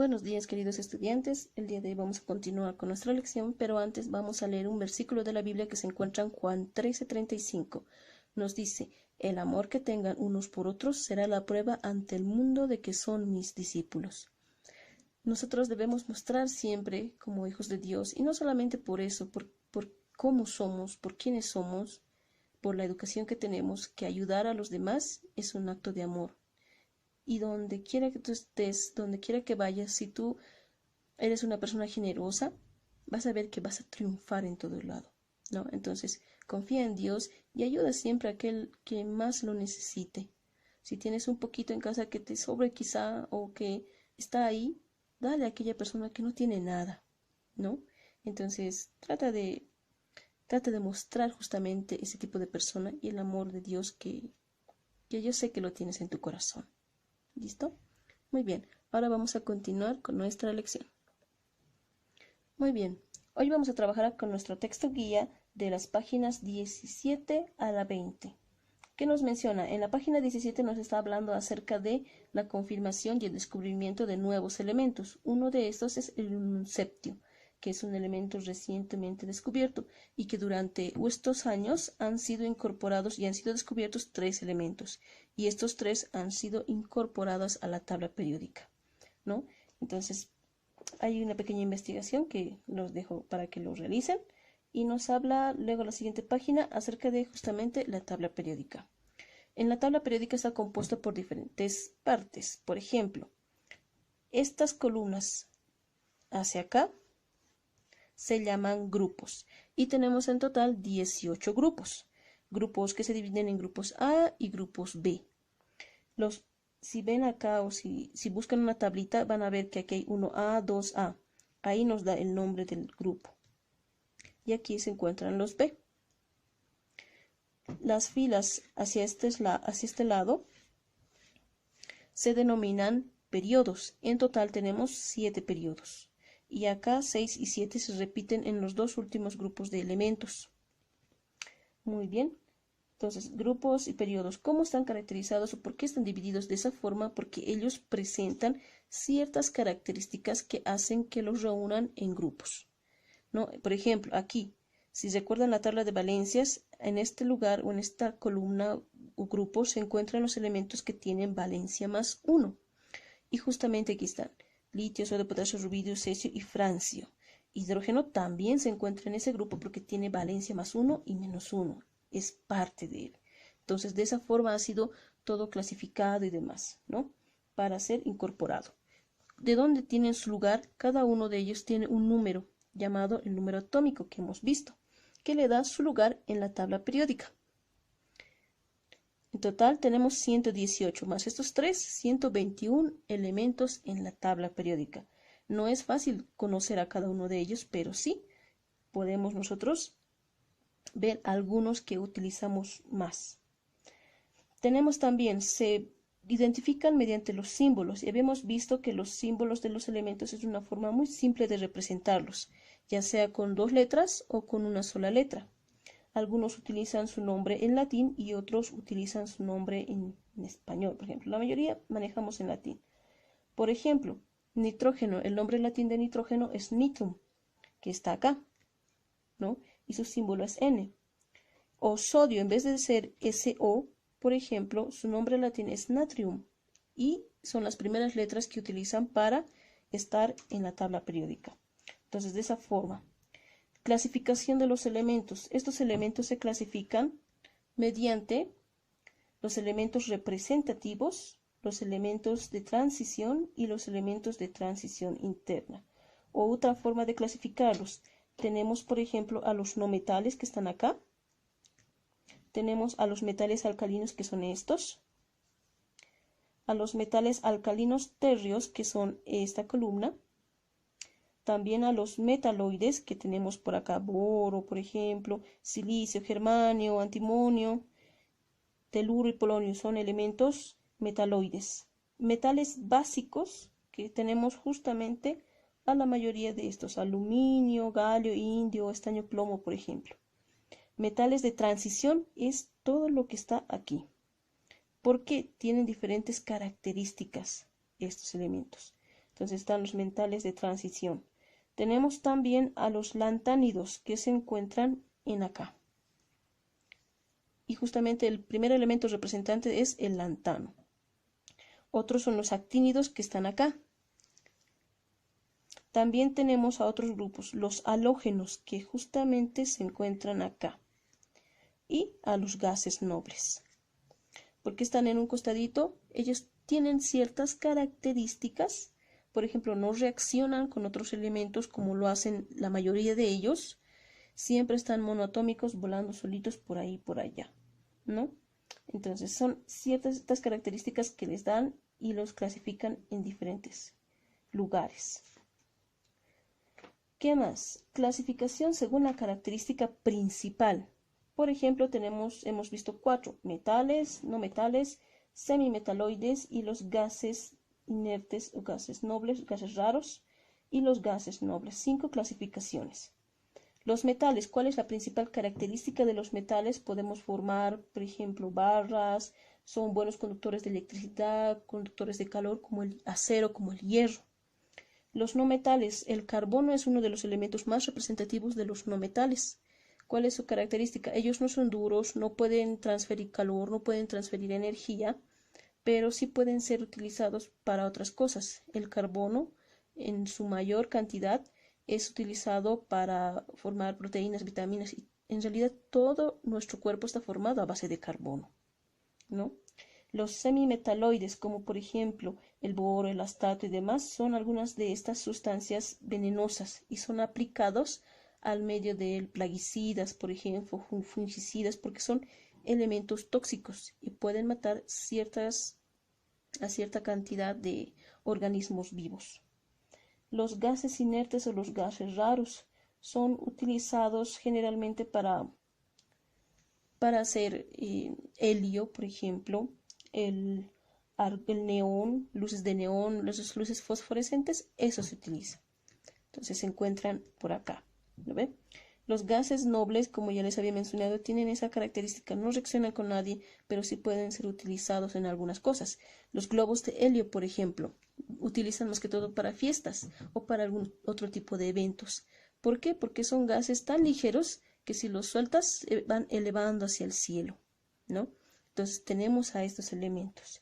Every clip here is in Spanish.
Buenos días, queridos estudiantes. El día de hoy vamos a continuar con nuestra lección, pero antes vamos a leer un versículo de la Biblia que se encuentra en Juan 13:35. Nos dice: el amor que tengan unos por otros será la prueba ante el mundo de que son mis discípulos. Nosotros debemos mostrar siempre como hijos de Dios, y no solamente por eso, por cómo somos, por quiénes somos, por la educación que tenemos, que ayudar a los demás es un acto de amor. Y donde quiera que tú estés, donde quiera que vayas, si tú eres una persona generosa, vas a ver que vas a triunfar en todo lado, ¿no? Entonces, confía en Dios y ayuda siempre a aquel que más lo necesite. Si tienes un poquito en casa que te sobre quizá o que está ahí, dale a aquella persona que no tiene nada, ¿no? Entonces, trata de mostrar justamente ese tipo de persona y el amor de Dios que yo sé que lo tienes en tu corazón. ¿Listo? Muy bien, ahora vamos a continuar con nuestra lección. Muy bien, hoy vamos a trabajar con nuestro texto guía de las páginas 17 a la 20. ¿Qué nos menciona? En la página 17 nos está hablando acerca de la confirmación y el descubrimiento de nuevos elementos. Uno de estos es el lunseptio, que es un elemento recientemente descubierto y que durante estos años han sido incorporados y han sido descubiertos 3 elementos, y estos 3 han sido incorporados a la tabla periódica, ¿no? Entonces, hay una pequeña investigación que los dejo para que lo realicen y nos habla luego la siguiente página acerca de justamente la tabla periódica. En la tabla periódica está compuesta por diferentes partes. Por ejemplo, estas columnas hacia acá se llaman grupos y tenemos en total 18 grupos que se dividen en grupos A y grupos B. Si ven acá o si buscan una tablita van a ver que aquí hay 1A, 2A. Ahí nos da el nombre del grupo. Y aquí se encuentran los B. Las filas hacia este lado se denominan periodos. En total tenemos 7 periodos. Y acá 6 y 7 se repiten en los dos últimos grupos de elementos. Muy bien. Entonces, grupos y periodos, ¿cómo están caracterizados o por qué están divididos de esa forma? Porque ellos presentan ciertas características que hacen que los reúnan en grupos, ¿no? Por ejemplo, aquí, si recuerdan la tabla de valencias, en este lugar o en esta columna o grupo se encuentran los elementos que tienen valencia más 1. Y justamente aquí están: litio, sodio, potasio, rubidio, cesio y francio. Hidrógeno también se encuentra en ese grupo porque tiene valencia más 1 y menos 1. Es parte de él. Entonces, de esa forma ha sido todo clasificado y demás, ¿no? Para ser incorporado. ¿De dónde tienen su lugar? Cada uno de ellos tiene un número llamado el número atómico que hemos visto, que le da su lugar en la tabla periódica. En total tenemos 118 más estos 3, 121 elementos en la tabla periódica. No es fácil conocer a cada uno de ellos, pero sí podemos nosotros ver algunos que utilizamos más. Tenemos también, se identifican mediante los símbolos, y habíamos visto que los símbolos de los elementos es una forma muy simple de representarlos, ya sea con 2 letras o con una sola letra. Algunos utilizan su nombre en latín y otros utilizan su nombre en español, por ejemplo. La mayoría manejamos en latín. Por ejemplo, nitrógeno, el nombre latín de nitrógeno es nitrum, que está acá, ¿no? Y su símbolo es N. O sodio, en vez de ser SO, por ejemplo, su nombre latín es natrium y son las primeras letras que utilizan para estar en la tabla periódica. Entonces, de esa forma. Clasificación de los elementos. Estos elementos se clasifican mediante los elementos representativos, los elementos de transición y los elementos de transición interna. O otra forma de clasificarlos. Tenemos, por ejemplo, a los no metales que están acá. Tenemos a los metales alcalinos, que son estos. A los metales alcalinos térreos, que son esta columna. También a los metaloides, que tenemos por acá boro, por ejemplo, silicio, germanio, antimonio, teluro y polonio, son elementos metaloides. Metales básicos, que tenemos justamente a la mayoría de estos: aluminio, galio, indio, estaño, plomo, por ejemplo. Metales de transición es todo lo que está aquí, porque tienen diferentes características estos elementos. Entonces están los metales de transición. Tenemos también a los lantánidos que se encuentran en acá. Y justamente el primer elemento representante es el lantano. Otros son los actínidos que están acá. También tenemos a otros grupos, los halógenos, que justamente se encuentran acá. Y a los gases nobles. Porque están en un costadito, ellos tienen ciertas características. Por ejemplo, no reaccionan con otros elementos como lo hacen la mayoría de ellos. Siempre están monoatómicos volando solitos por ahí y por allá, ¿no? Entonces son ciertas estas características que les dan y los clasifican en diferentes lugares. ¿Qué más? Clasificación según la característica principal. Por ejemplo, hemos visto 4: metales, no metales, semimetaloides y los gases inertes o gases nobles, gases raros y los gases nobles. 5 clasificaciones. Los metales, ¿cuál es la principal característica de los metales? Podemos formar, por ejemplo, barras, son buenos conductores de electricidad, conductores de calor como el acero, como el hierro. Los no metales, el carbono es uno de los elementos más representativos de los no metales. ¿Cuál es su característica? Ellos no son duros, no pueden transferir calor, no pueden transferir energía, pero sí pueden ser utilizados para otras cosas. El carbono, en su mayor cantidad, es utilizado para formar proteínas, vitaminas, y en realidad todo nuestro cuerpo está formado a base de carbono, ¿no? Los semimetaloides, como por ejemplo el boro, el astato y demás, son algunas de estas sustancias venenosas y son aplicados al medio de plaguicidas, por ejemplo, fungicidas, porque son elementos tóxicos y pueden matar a cierta cantidad de organismos vivos. Los gases inertes o los gases raros son utilizados generalmente para hacer helio, por ejemplo, el neón, luces de neón, las luces fosforescentes, eso se utiliza. Entonces se encuentran por acá, ¿lo ven? Los gases nobles, como ya les había mencionado, tienen esa característica, no reaccionan con nadie, pero sí pueden ser utilizados en algunas cosas. Los globos de helio, por ejemplo, utilizan más que todo para fiestas o para algún otro tipo de eventos. ¿Por qué? Porque son gases tan ligeros que si los sueltas van elevando hacia el cielo, ¿no? Entonces tenemos a estos elementos.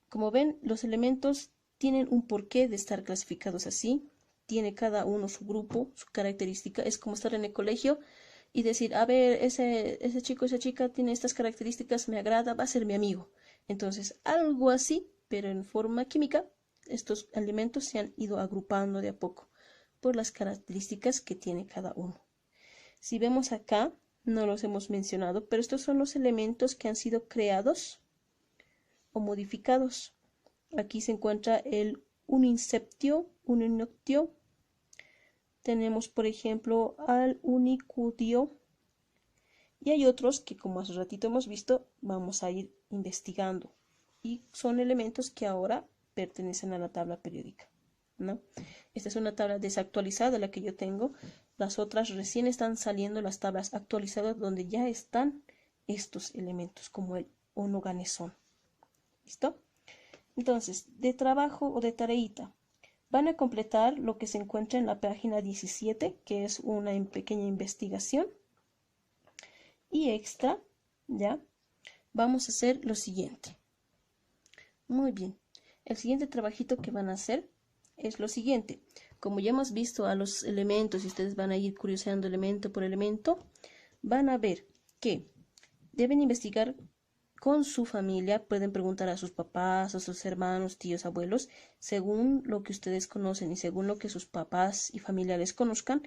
Como ven, los elementos tienen un porqué de estar clasificados así. Tiene cada uno su grupo, su característica. Es como estar en el colegio y decir, a ver, ese chico, esa chica tiene estas características, me agrada, va a ser mi amigo. Entonces, algo así, pero en forma química, estos elementos se han ido agrupando de a poco por las características que tiene cada uno. Si vemos acá, no los hemos mencionado, pero estos son los elementos que han sido creados o modificados. Aquí se encuentra el uninceptio, uninoctio. Tenemos, por ejemplo, al unicudio. Y hay otros que, como hace ratito hemos visto, vamos a ir investigando. Y son elementos que ahora pertenecen a la tabla periódica, ¿no? Esta es una tabla desactualizada, la que yo tengo. Las otras recién están saliendo las tablas actualizadas donde ya están estos elementos, como el onoganesón. ¿Listo? Entonces, de trabajo o de tareita, van a completar lo que se encuentra en la página 17, que es una pequeña investigación. Y extra, ¿ya? Vamos a hacer lo siguiente. Muy bien. El siguiente trabajito que van a hacer es lo siguiente. Como ya hemos visto a los elementos y ustedes van a ir curioseando elemento por elemento, van a ver que deben investigar con su familia, pueden preguntar a sus papás, a sus hermanos, tíos, abuelos, según lo que ustedes conocen y según lo que sus papás y familiares conozcan,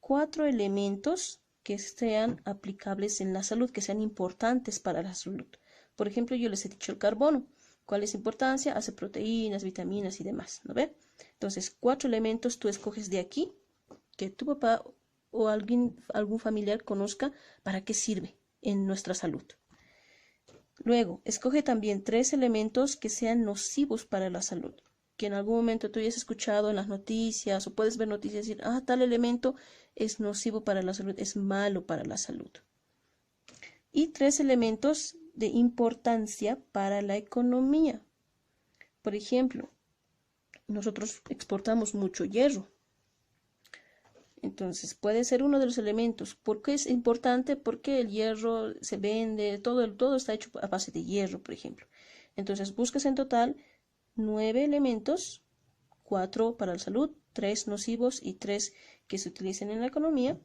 4 elementos que sean aplicables en la salud, que sean importantes para la salud. Por ejemplo, yo les he dicho el carbono. ¿Cuál es su importancia? Hace proteínas, vitaminas y demás, ¿no ve? Entonces, 4 elementos tú escoges de aquí, que tu papá o algún familiar conozca para qué sirve en nuestra salud. Luego, escoge también 3 elementos que sean nocivos para la salud, que en algún momento tú hayas escuchado en las noticias o puedes ver noticias y decir, tal elemento es nocivo para la salud, es malo para la salud. Y 3 elementos de importancia para la economía. Por ejemplo, nosotros exportamos mucho hierro. Entonces, puede ser uno de los elementos. ¿Por qué es importante? Porque el hierro se vende, todo está hecho a base de hierro, por ejemplo. Entonces, buscas en total 9 elementos, 4 para la salud, 3 nocivos y 3 que se utilicen en la economía.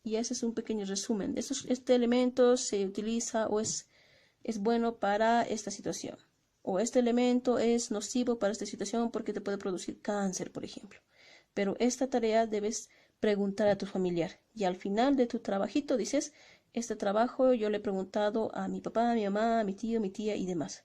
Y ese es un pequeño resumen. Este elemento se utiliza o es bueno para esta situación. O este elemento es nocivo para esta situación porque te puede producir cáncer, por ejemplo. Pero esta tarea debes preguntar a tu familiar. Y al final de tu trabajito dices, este trabajo yo le he preguntado a mi papá, a mi mamá, a mi tío, mi tía y demás.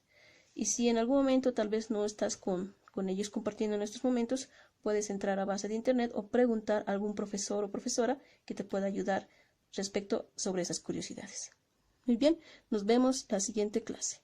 Y si en algún momento tal vez no estás con ellos compartiendo en estos momentos, puedes entrar a base de internet o preguntar a algún profesor o profesora que te pueda ayudar respecto sobre esas curiosidades. Muy bien, nos vemos la siguiente clase.